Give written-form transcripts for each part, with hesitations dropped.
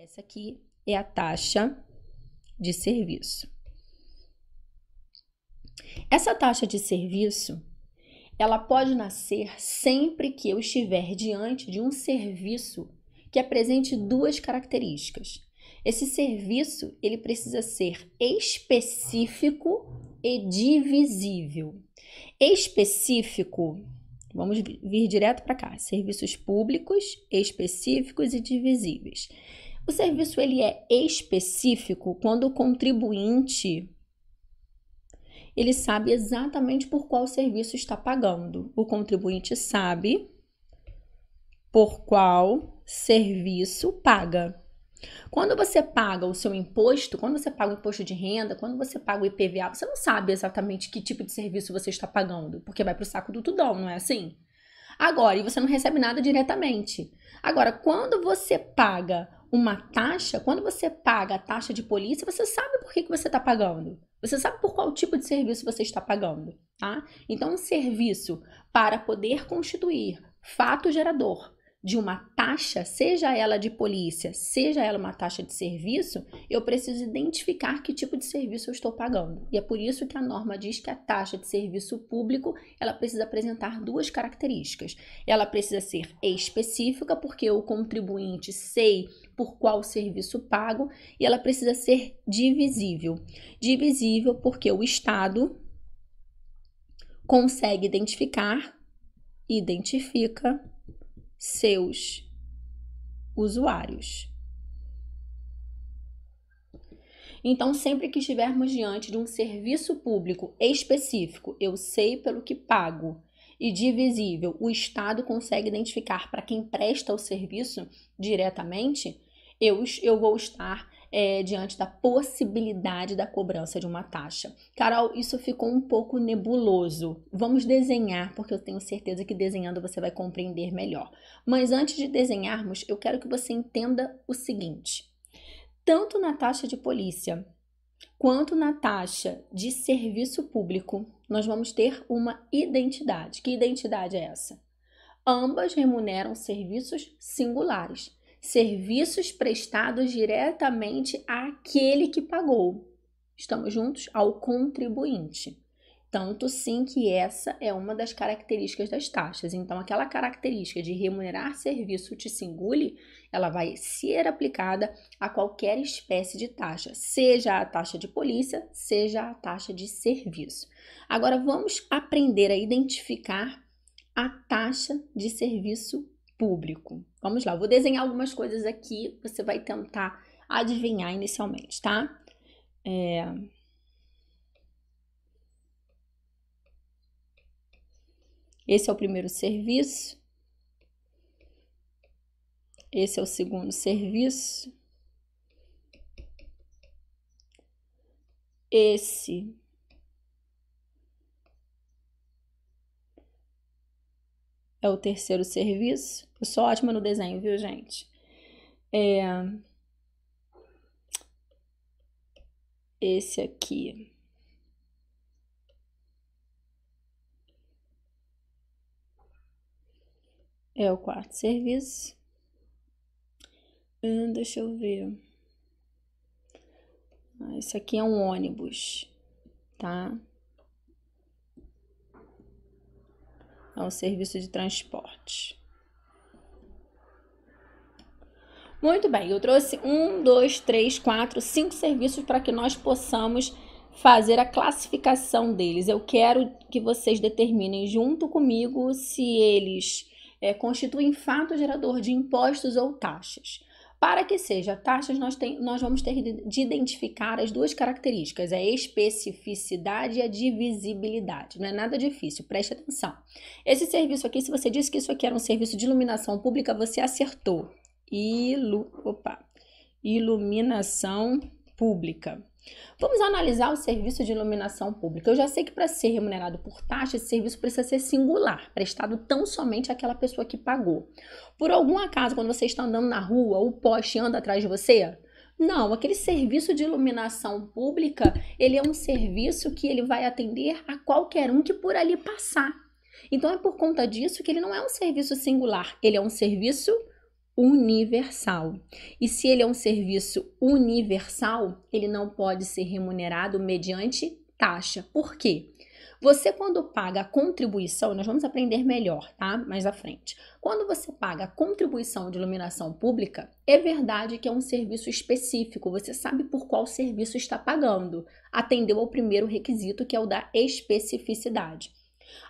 Essa aqui é a taxa de serviço. Essa taxa de serviço, ela pode nascer sempre que eu estiver diante de um serviço que apresente duas características. Esse serviço, ele precisa ser específico e divisível. Específico, vamos vir direto para cá, serviços públicos, específicos e divisíveis. O serviço, ele é específico quando o contribuinte ele sabe exatamente por qual serviço está pagando. O contribuinte sabe por qual serviço paga. Quando você paga o seu imposto, quando você paga o imposto de renda, quando você paga o IPVA, você não sabe exatamente que tipo de serviço você está pagando, porque vai para o saco do tudão, não é assim? Agora, e você não recebe nada diretamente. Agora, quando você paga uma taxa, quando você paga a taxa de polícia, você sabe por que você está pagando. Você sabe por qual tipo de serviço você está pagando, tá? Então, um serviço para poder constituir fato gerador de uma taxa, seja ela de polícia, seja ela uma taxa de serviço, eu preciso identificar que tipo de serviço eu estou pagando. E é por isso que a norma diz que a taxa de serviço público, ela precisa apresentar duas características. Ela precisa ser específica, porque eu, contribuinte, sei por qual serviço pago, e ela precisa ser divisível. Divisível porque o Estado consegue identifica seus usuários. Então, sempre que estivermos diante de um serviço público específico, eu sei pelo que pago, e divisível, o Estado consegue identificar para quem presta o serviço diretamente, eu vou estar diante da possibilidade da cobrança de uma taxa. Carol, isso ficou um pouco nebuloso. Vamos desenhar, porque eu tenho certeza que desenhando você vai compreender melhor. Mas antes de desenharmos, eu quero que você entenda o seguinte. Tanto na taxa de polícia quanto na taxa de serviço público, nós vamos ter uma identidade. Que identidade é essa? Ambas remuneram serviços singulares. Serviços prestados diretamente àquele que pagou. Estamos juntos? Ao contribuinte. Tanto sim que essa é uma das características das taxas. Então, aquela característica de remunerar serviço te singule, ela vai ser aplicada a qualquer espécie de taxa, seja a taxa de polícia, seja a taxa de serviço. Agora, vamos aprender a identificar a taxa de serviço público. Vamos lá, eu vou desenhar algumas coisas aqui, você vai tentar adivinhar inicialmente, tá? Esse é o primeiro serviço. Esse é o segundo serviço. Esse é o terceiro serviço. Eu sou ótima no desenho, viu, gente? Esse aqui é o quarto serviço. Deixa eu ver. Esse aqui é um ônibus, tá? É um serviço de transporte. Muito bem, eu trouxe 1, 2, 3, 4, 5 serviços para que nós possamos fazer a classificação deles. Eu quero que vocês determinem junto comigo se eles constituem fato gerador de impostos ou taxas. Para que seja taxas, nós vamos ter de identificar as duas características, a especificidade e a divisibilidade. Não é nada difícil, preste atenção. Esse serviço aqui, se você disse que isso aqui era um serviço de iluminação pública, você acertou. Iluminação pública. Vamos analisar o serviço de iluminação pública. Eu já sei que para ser remunerado por taxa, esse serviço precisa ser singular, prestado tão somente àquela pessoa que pagou. Por algum acaso, quando você está andando na rua, o poste anda atrás de você? Não, aquele serviço de iluminação pública, ele é um serviço que ele vai atender a qualquer um que por ali passar. Então, é por conta disso que ele não é um serviço singular, ele é um serviço universal. E se ele é um serviço universal, ele não pode ser remunerado mediante taxa. Por quê? Você, quando paga a contribuição, nós vamos aprender melhor, tá? Mais à frente. Quando você paga a contribuição de iluminação pública, é verdade que é um serviço específico, você sabe por qual serviço está pagando. Atendeu ao primeiro requisito, que é o da especificidade.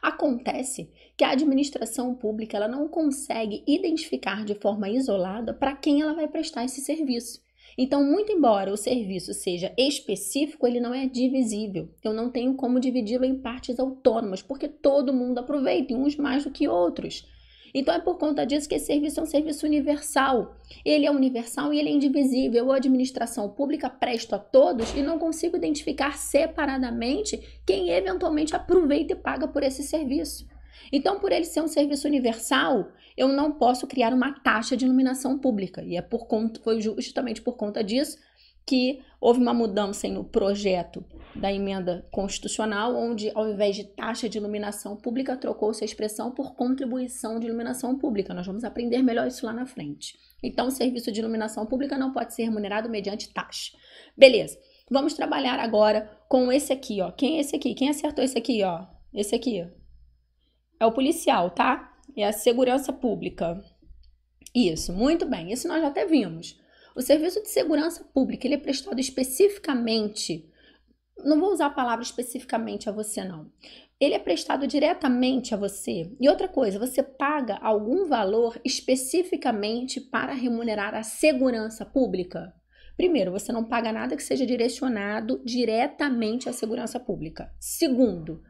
Acontece que a administração pública ela não consegue identificar de forma isolada para quem ela vai prestar esse serviço. Então, muito embora o serviço seja específico, ele não é divisível. Eu não tenho como dividi-lo em partes autônomas, porque todo mundo aproveita, uns mais do que outros. Então, é por conta disso que esse serviço é um serviço universal. Ele é universal e ele é indivisível. Eu, a administração pública, presto a todos e não consigo identificar separadamente quem eventualmente aproveita e paga por esse serviço. Então, por ele ser um serviço universal, eu não posso criar uma taxa de iluminação pública. E foi justamente por conta disso que houve uma mudança no projeto da emenda constitucional, onde ao invés de taxa de iluminação pública, trocou-se a expressão por contribuição de iluminação pública. Nós vamos aprender melhor isso lá na frente. Então, o serviço de iluminação pública não pode ser remunerado mediante taxa. Beleza, vamos trabalhar agora com esse aqui, ó. Quem é esse aqui? Quem acertou esse aqui, ó? Esse aqui, é o policial, tá? É a segurança pública. Isso, muito bem. Isso nós já até vimos. O serviço de segurança pública, ele é prestado especificamente, não vou usar a palavra especificamente a você, não. Ele é prestado diretamente a você. E outra coisa, você paga algum valor especificamente para remunerar a segurança pública? Primeiro, você não paga nada que seja direcionado diretamente à segurança pública. Segundo,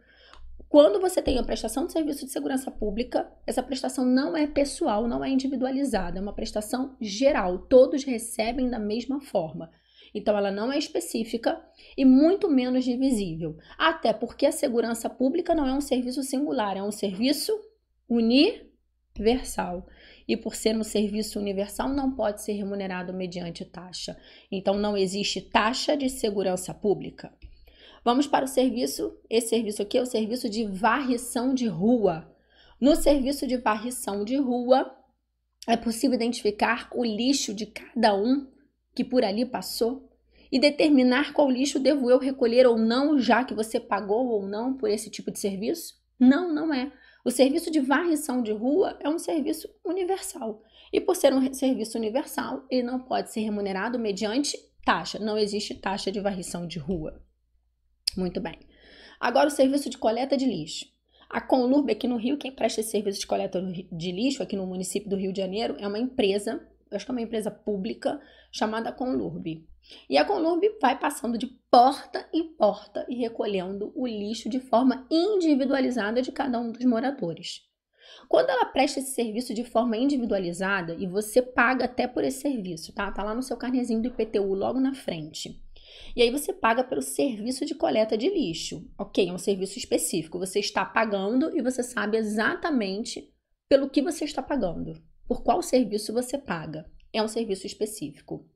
quando você tem a prestação de serviço de segurança pública, essa prestação não é pessoal, não é individualizada, é uma prestação geral, todos recebem da mesma forma. Então, ela não é específica e muito menos divisível, até porque a segurança pública não é um serviço singular, é um serviço universal. E por ser um serviço universal, não pode ser remunerado mediante taxa. Então, não existe taxa de segurança pública. Vamos para o serviço, esse serviço aqui é o serviço de varrição de rua. No serviço de varrição de rua, é possível identificar o lixo de cada um que por ali passou e determinar qual lixo devo eu recolher ou não, já que você pagou ou não por esse tipo de serviço? Não, não é. O serviço de varrição de rua é um serviço universal. E por ser um serviço universal, ele não pode ser remunerado mediante taxa. Não existe taxa de varrição de rua. Muito bem. Agora o serviço de coleta de lixo. A Conlurb aqui no Rio, quem presta esse serviço de coleta de lixo aqui no município do Rio de Janeiro é uma empresa, eu acho que é uma empresa pública chamada Conlurb. E a Conlurb vai passando de porta em porta e recolhendo o lixo de forma individualizada de cada um dos moradores. Quando ela presta esse serviço de forma individualizada, e você paga até por esse serviço, tá? Tá lá no seu carnezinho do IPTU logo na frente. E aí você paga pelo serviço de coleta de lixo, ok? É um serviço específico, você está pagando e você sabe exatamente pelo que você está pagando, por qual serviço você paga. É um serviço específico.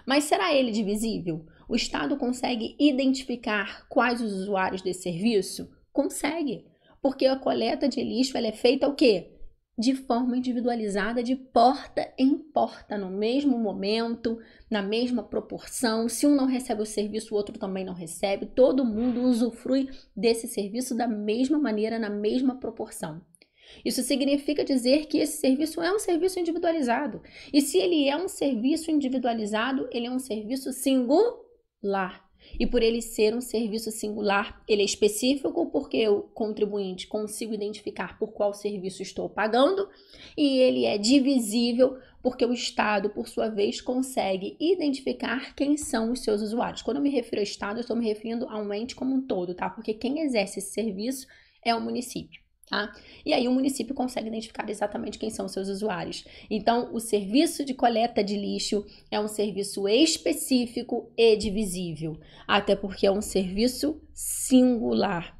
Mas será ele divisível? O Estado consegue identificar quais os usuários desse serviço? Consegue, porque a coleta de lixo ela é feita o quê? De forma individualizada, de porta em porta, no mesmo momento, na mesma proporção. Se um não recebe o serviço, o outro também não recebe. Todo mundo usufrui desse serviço da mesma maneira, na mesma proporção. Isso significa dizer que esse serviço é um serviço individualizado. E se ele é um serviço individualizado, ele é um serviço singular. E por ele ser um serviço singular, ele é específico porque eu, contribuinte, consigo identificar por qual serviço estou pagando, e ele é divisível porque o Estado, por sua vez, consegue identificar quem são os seus usuários. Quando eu me refiro ao Estado, eu estou me referindo a um ente como um todo, tá? Porque quem exerce esse serviço é o município. Tá? E aí o município consegue identificar exatamente quem são os seus usuários. Então, o serviço de coleta de lixo é um serviço específico e divisível, até porque é um serviço singular.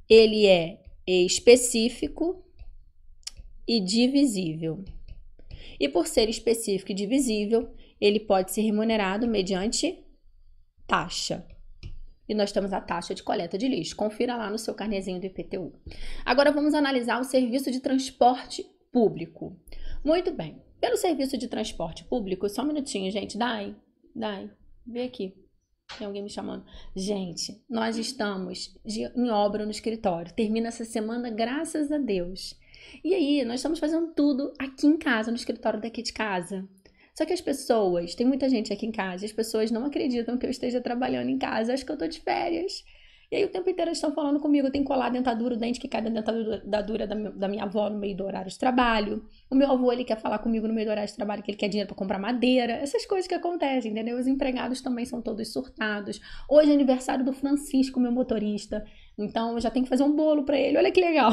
Ele é específico e divisível. E por ser específico e divisível, ele pode ser remunerado mediante taxa. E nós temos a taxa de coleta de lixo. Confira lá no seu carnezinho do IPTU. Agora vamos analisar o serviço de transporte público. Muito bem. Pelo serviço de transporte público, só um minutinho, gente. Dai, vem aqui. Tem alguém me chamando. Gente, nós estamos em obra no escritório. Termina essa semana, graças a Deus. E aí, nós estamos fazendo tudo aqui em casa, no escritório daqui de casa. Só que as pessoas, tem muita gente aqui em casa, e as pessoas não acreditam que eu esteja trabalhando em casa. Acho que eu tô de férias. E aí o tempo inteiro eles estão falando comigo, eu tenho que colar a dentadura, o dente que cai da dentadura da minha avó no meio do horário de trabalho. O meu avô, ele quer falar comigo no meio do horário de trabalho que ele quer dinheiro para comprar madeira. Essas coisas que acontecem, entendeu? Os empregados também são todos surtados. Hoje é aniversário do Francisco, meu motorista. Então eu já tenho que fazer um bolo para ele. Olha que legal.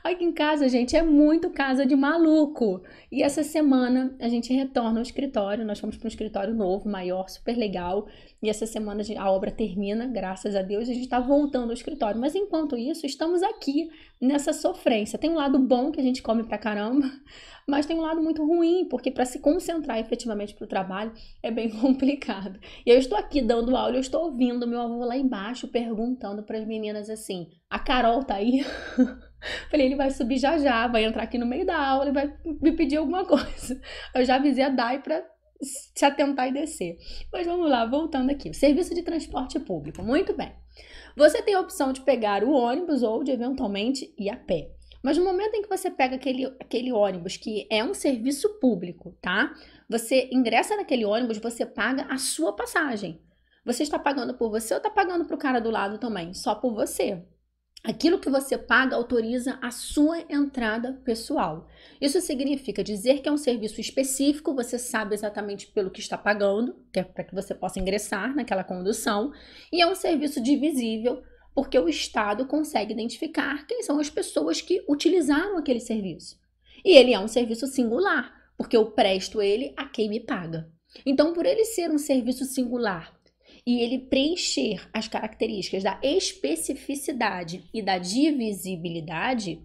Aqui em casa, gente, é muito casa de maluco. E essa semana a gente retorna ao escritório. Nós fomos para um escritório novo, maior, super legal. E essa semana a obra termina, graças a Deus, e a gente está voltando ao escritório. Mas enquanto isso, estamos aqui nessa sofrência. Tem um lado bom que a gente come pra caramba, mas tem um lado muito ruim, porque para se concentrar efetivamente pro trabalho é bem complicado. E eu estou aqui dando aula, eu estou ouvindo meu avô lá embaixo perguntando para as meninas assim: a Carol tá aí? Falei, ele vai subir já, vai entrar aqui no meio da aula e vai me pedir alguma coisa. Eu já avisei a Dai para se atentar e descer. Mas vamos lá, voltando aqui. Serviço de transporte público. Muito bem. Você tem a opção de pegar o ônibus ou de eventualmente ir a pé. Mas no momento em que você pega aquele ônibus, que é um serviço público, tá? Você ingressa naquele ônibus, você paga a sua passagem. Você está pagando por você ou está pagando para o cara do lado também? Só por você. Aquilo que você paga autoriza a sua entrada pessoal. Isso significa dizer que é um serviço específico, você sabe exatamente pelo que está pagando, que é para que você possa ingressar naquela condução, e é um serviço divisível, porque o Estado consegue identificar quem são as pessoas que utilizaram aquele serviço. E ele é um serviço singular, porque eu presto ele a quem me paga. Então, por ele ser um serviço singular, e ele preencher as características da especificidade e da divisibilidade,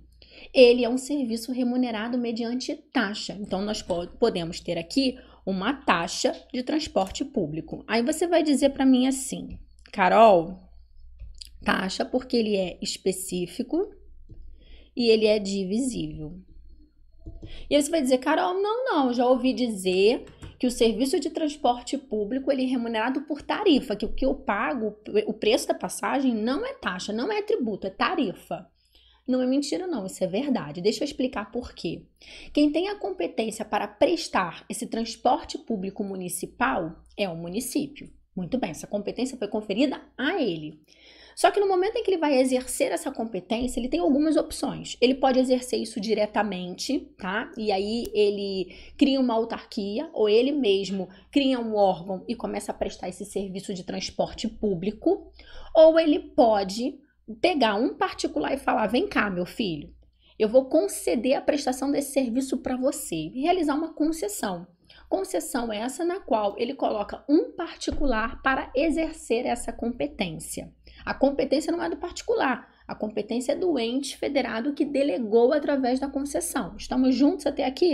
ele é um serviço remunerado mediante taxa. Então, nós podemos ter aqui uma taxa de transporte público. Aí você vai dizer para mim assim, Carol, taxa porque ele é específico e ele é divisível. E aí você vai dizer, Carol, não, já ouvi dizer que o serviço de transporte público ele é remunerado por tarifa, que o que eu pago, o preço da passagem não é taxa, não é tributo, é tarifa. Não é mentira não, isso é verdade. Deixa eu explicar por quê. Quem tem a competência para prestar esse transporte público municipal é o município. Muito bem, essa competência foi conferida a ele. Só que no momento em que ele vai exercer essa competência, ele tem algumas opções. Ele pode exercer isso diretamente, tá? E aí ele cria uma autarquia, ou ele mesmo cria um órgão e começa a prestar esse serviço de transporte público. Ou ele pode pegar um particular e falar, vem cá, meu filho, eu vou conceder a prestação desse serviço para você e realizar uma concessão. Concessão essa na qual ele coloca um particular para exercer essa competência. A competência não é do particular, a competência é do ente federado que delegou através da concessão. Estamos juntos até aqui?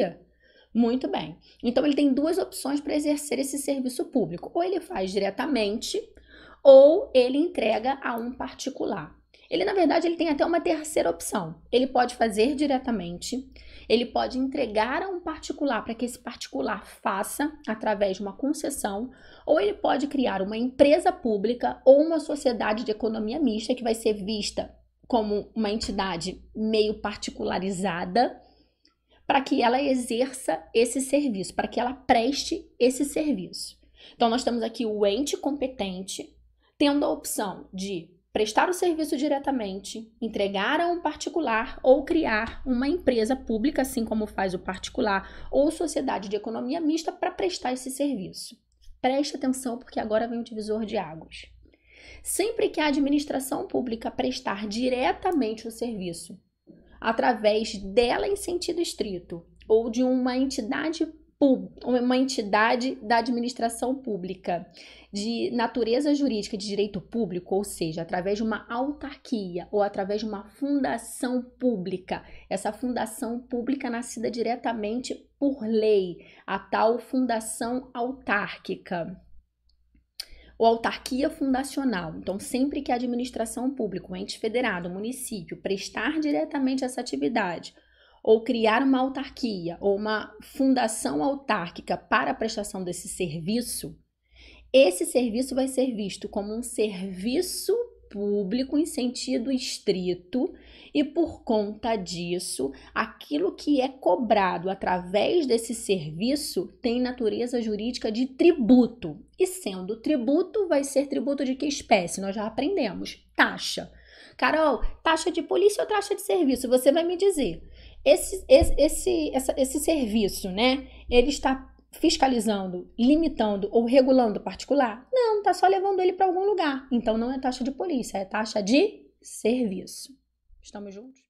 Muito bem. Então, ele tem duas opções para exercer esse serviço público. Ou ele faz diretamente, ou ele entrega a um particular. Ele, na verdade, ele tem até uma terceira opção. Ele pode fazer diretamente, ele pode entregar a um particular para que esse particular faça através de uma concessão, ou ele pode criar uma empresa pública ou uma sociedade de economia mista que vai ser vista como uma entidade meio particularizada para que ela exerça esse serviço, para que ela preste esse serviço. Então, nós temos aqui o ente competente tendo a opção de prestar o serviço diretamente, entregar a um particular ou criar uma empresa pública, assim como faz o particular, ou sociedade de economia mista para prestar esse serviço. Preste atenção porque agora vem o divisor de águas. Sempre que a administração pública prestar diretamente o serviço, através dela em sentido estrito, ou de uma entidade da administração pública de natureza jurídica de direito público, ou seja, através de uma autarquia ou através de uma fundação pública, essa fundação pública nascida diretamente por lei, a tal fundação autárquica ou autarquia fundacional. Então, sempre que a administração pública, o ente federado, o município, prestar diretamente essa atividade, ou criar uma autarquia ou uma fundação autárquica para a prestação desse serviço, esse serviço vai ser visto como um serviço público em sentido estrito e, por conta disso, aquilo que é cobrado através desse serviço tem natureza jurídica de tributo. E sendo tributo, vai ser tributo de que espécie? Nós já aprendemos. Taxa. Carol, taxa de polícia ou taxa de serviço? Você vai me dizer. Esse serviço, né? Ele está fiscalizando, limitando ou regulando o particular? Não, tá só levando ele para algum lugar. Então não é taxa de polícia, é taxa de serviço. Estamos juntos?